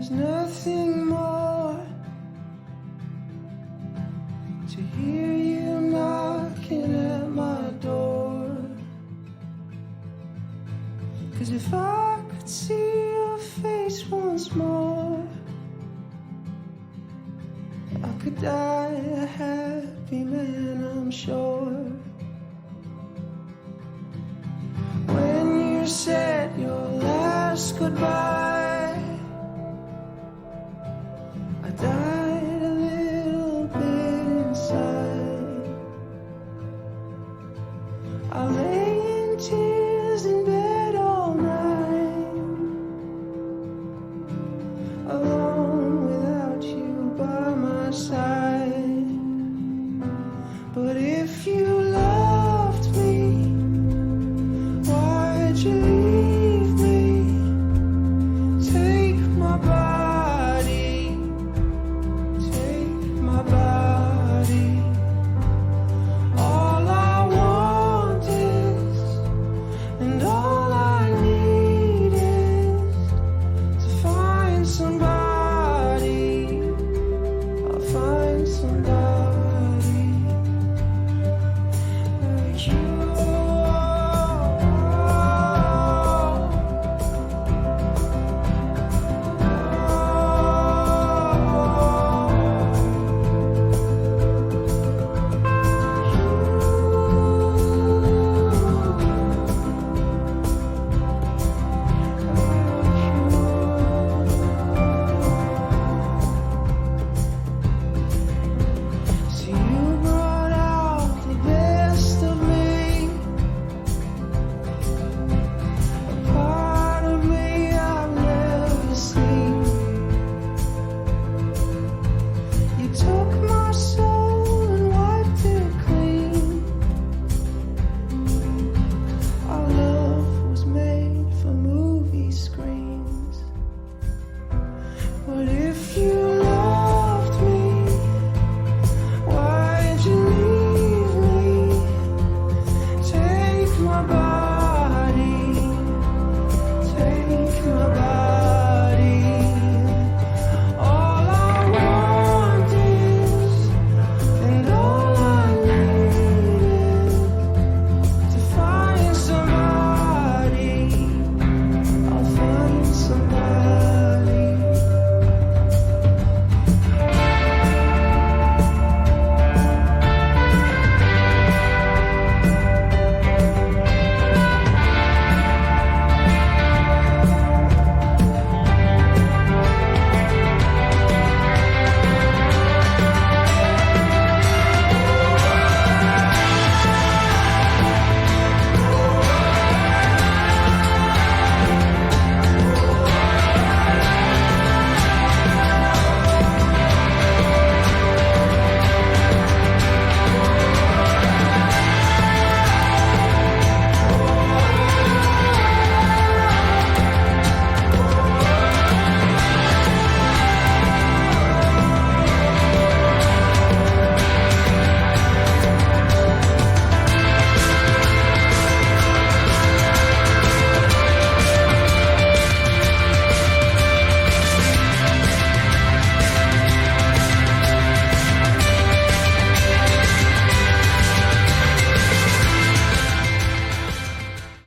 There's nothing more to hear you knocking at my door. 'Cause if I could see your face once more, I could die a happy man, I'm sure. When you said your last goodbye, I died a little bit inside. I lay in tears in bed all night, alone without you by my side. But if you loved me, why'd you leave me? Take my body, take my body. All I want is, and all I need is to find somebody. I'll find somebody.